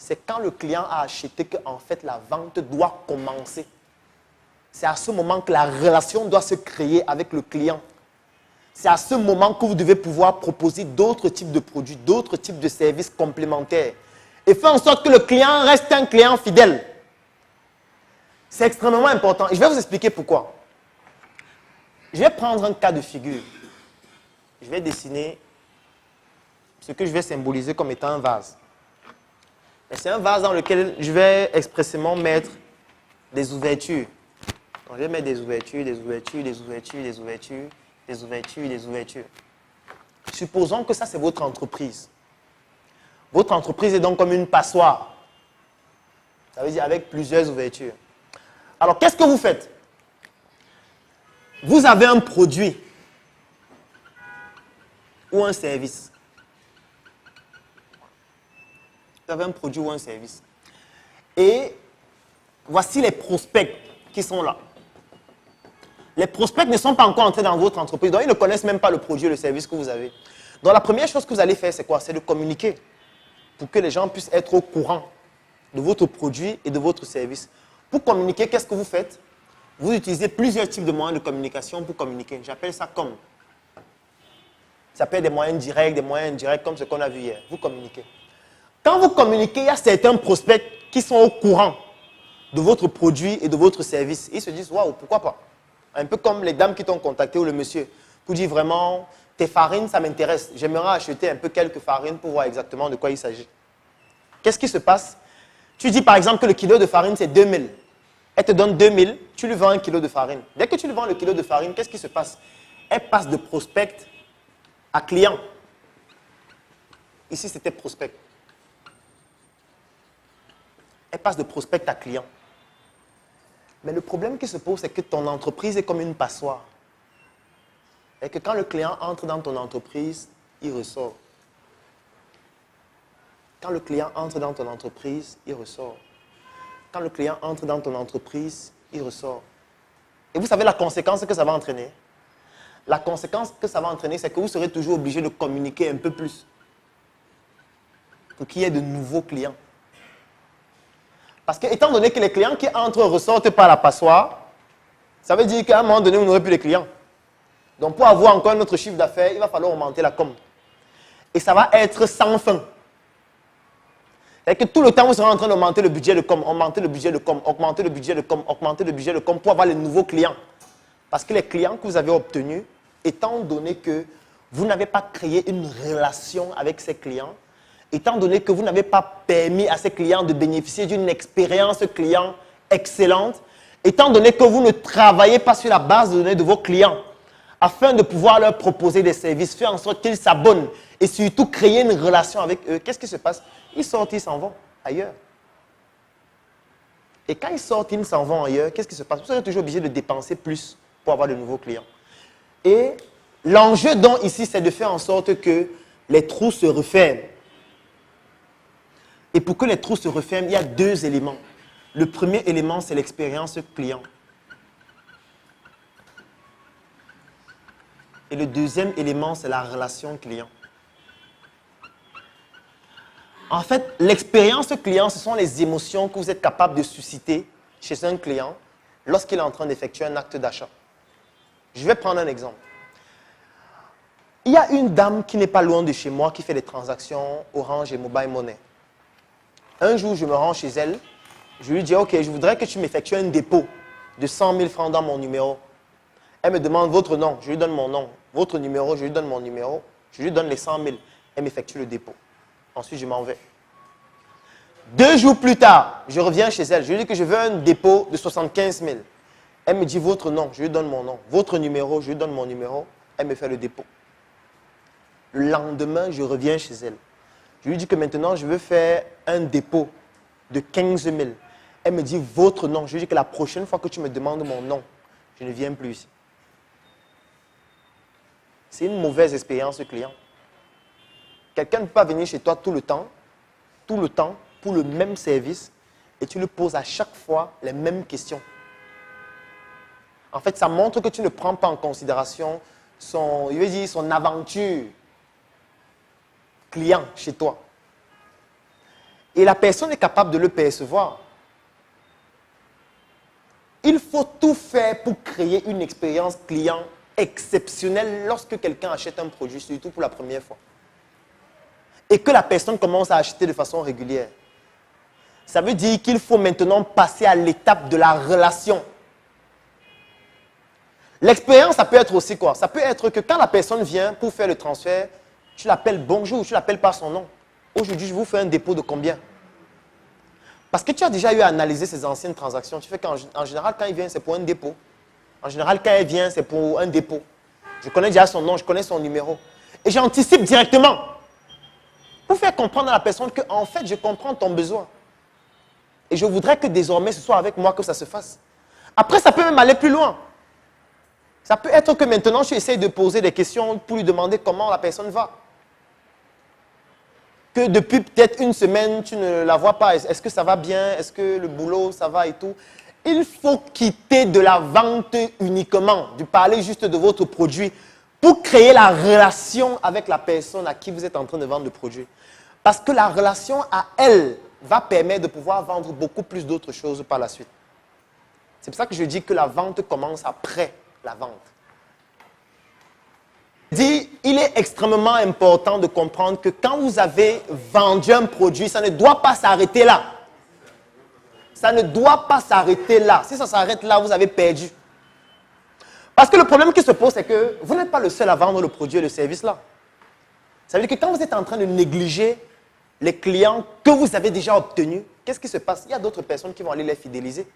c'est quand le client a acheté qu'en fait la vente doit commencer. C'est à ce moment que la relation doit se créer avec le client. C'est à ce moment que vous devez pouvoir proposer d'autres types de produits, d'autres types de services complémentaires. Et faire en sorte que le client reste un client fidèle. C'est extrêmement important. Et je vais vous expliquer pourquoi. Je vais prendre un cas de figure. Je vais dessiner ce que je vais symboliser comme étant un vase. C'est un vase dans lequel je vais expressément mettre des ouvertures. Donc, je vais mettre des ouvertures, des ouvertures, des ouvertures, des ouvertures, des ouvertures, des ouvertures. Supposons que ça, c'est votre entreprise. Votre entreprise est donc comme une passoire. Ça veut dire avec plusieurs ouvertures. Alors, qu'est-ce que vous faites? Vous avez un produit ou un service. Vous avez un produit ou un service. Et voici les prospects qui sont là. Les prospects ne sont pas encore entrés dans votre entreprise, donc ils ne connaissent même pas le produit et le service que vous avez. Donc la première chose que vous allez faire, c'est quoi? C'est de communiquer pour que les gens puissent être au courant de votre produit et de votre service. Pour communiquer, qu'est-ce que vous faites? Vous utilisez plusieurs types de moyens de communication pour communiquer. J'appelle ça comme. Ça peut être des moyens directs, des moyens indirects, comme ce qu'on a vu hier. Vous communiquez. Quand vous communiquez, il y a certains prospects qui sont au courant de votre produit et de votre service. Ils se disent, waouh, pourquoi pas? Un peu comme les dames qui t'ont contacté ou le monsieur, pour dire vraiment, tes farines, ça m'intéresse. J'aimerais acheter un peu quelques farines pour voir exactement de quoi il s'agit. Qu'est-ce qui se passe? Tu dis par exemple que le kilo de farine, c'est 2000. Elle te donne 2000, tu lui vends un kilo de farine. Dès que tu lui vends le kilo de farine, qu'est-ce qui se passe? Elle passe de prospect à client. Ici, c'était prospect. Elle passe de prospect à client. Mais le problème qui se pose, c'est que ton entreprise est comme une passoire. Et que quand le client entre dans ton entreprise, il ressort. Quand le client entre dans ton entreprise, il ressort. Quand le client entre dans ton entreprise, il ressort. Et vous savez la conséquence que ça va entraîner? La conséquence que ça va entraîner, c'est que vous serez toujours obligé de communiquer un peu plus pour qu'il y ait de nouveaux clients. Parce que, étant donné que les clients qui entrent ressortent par la passoire, ça veut dire qu'à un moment donné, vous n'aurez plus de clients. Donc, pour avoir encore notre chiffre d'affaires, il va falloir augmenter la com. Et ça va être sans fin. C'est-à-dire que tout le temps, vous serez en train d'augmenter le budget de com, augmenter le budget de com, augmenter le budget de com, augmenter le budget de com pour avoir les nouveaux clients. Parce que les clients que vous avez obtenus, étant donné que vous n'avez pas créé une relation avec ces clients, étant donné que vous n'avez pas permis à ces clients de bénéficier d'une expérience client excellente, étant donné que vous ne travaillez pas sur la base de données de vos clients, afin de pouvoir leur proposer des services, faire en sorte qu'ils s'abonnent et surtout créer une relation avec eux, qu'est-ce qui se passe? Ils sortent, ils s'en vont ailleurs. Et quand ils sortent, ils s'en vont ailleurs, qu'est-ce qui se passe? Vous serez toujours obligé de dépenser plus pour avoir de nouveaux clients. Et l'enjeu donc ici, c'est de faire en sorte que les trous se referment. Et pour que les trous se referment, il y a deux éléments. Le premier élément, c'est l'expérience client. Et le deuxième élément, c'est la relation client. En fait, l'expérience client, ce sont les émotions que vous êtes capable de susciter chez un client lorsqu'il est en train d'effectuer un acte d'achat. Je vais prendre un exemple. Il y a une dame qui n'est pas loin de chez moi qui fait des transactions Orange et Mobile Money. Un jour, je me rends chez elle. Je lui dis, OK, je voudrais que tu m'effectues un dépôt de 100 000 francs dans mon numéro. Elle me demande votre nom, je lui donne mon nom. Votre numéro, je lui donne mon numéro. Je lui donne les 100 000. Elle m'effectue le dépôt. Ensuite, je m'en vais. 2 jours plus tard, je reviens chez elle. Je lui dis que je veux un dépôt de 75 000. Elle me dit votre nom, je lui donne mon nom. Votre numéro, je lui donne mon numéro. Elle me fait le dépôt. Le lendemain, je reviens chez elle. Je lui dis que maintenant, je veux faire un dépôt de 15 000. Elle me dit votre nom. Je lui dis que la prochaine fois que tu me demandes mon nom, je ne viens plus ici. C'est une mauvaise expérience client. Quelqu'un ne peut pas venir chez toi tout le temps, pour le même service, et tu lui poses à chaque fois les mêmes questions. En fait, ça montre que tu ne prends pas en considération son aventure client chez toi. Et la personne est capable de le percevoir. Il faut tout faire pour créer une expérience client exceptionnelle lorsque quelqu'un achète un produit, surtout pour la première fois. Et que la personne commence à acheter de façon régulière. Ça veut dire qu'il faut maintenant passer à l'étape de la relation. L'expérience, ça peut être aussi quoi? Ça peut être que quand la personne vient pour faire le transfert, tu l'appelles bonjour, tu l'appelles par son nom. Aujourd'hui, je vous fais un dépôt de combien? Parce que tu as déjà eu à analyser ses anciennes transactions. Tu fais qu'en général, quand il vient, c'est pour un dépôt. En général, quand elle vient, c'est pour un dépôt. Je connais déjà son nom, je connais son numéro. Et j'anticipe directement. Pour faire comprendre à la personne que, en fait, je comprends ton besoin. Et je voudrais que désormais, ce soit avec moi que ça se fasse. Après, ça peut même aller plus loin. Ça peut être que maintenant, tu essayes de poser des questions pour lui demander comment la personne va. Que depuis peut-être une semaine, tu ne la vois pas. Est-ce que ça va bien? Est-ce que le boulot, ça va et tout? Il faut quitter de la vente uniquement, de parler juste de votre produit pour créer la relation avec la personne à qui vous êtes en train de vendre le produit. Parce que la relation à elle va permettre de pouvoir vendre beaucoup plus d'autres choses par la suite. C'est pour ça que je dis que la vente commence après la vente. Il est extrêmement important de comprendre que quand vous avez vendu un produit, ça ne doit pas s'arrêter là. Ça ne doit pas s'arrêter là. Si ça s'arrête là, vous avez perdu. Parce que le problème qui se pose, c'est que vous n'êtes pas le seul à vendre le produit et le service là. Ça veut dire que quand vous êtes en train de négliger les clients que vous avez déjà obtenus, qu'est-ce qui se passe? Il y a d'autres personnes qui vont aller les fidéliser.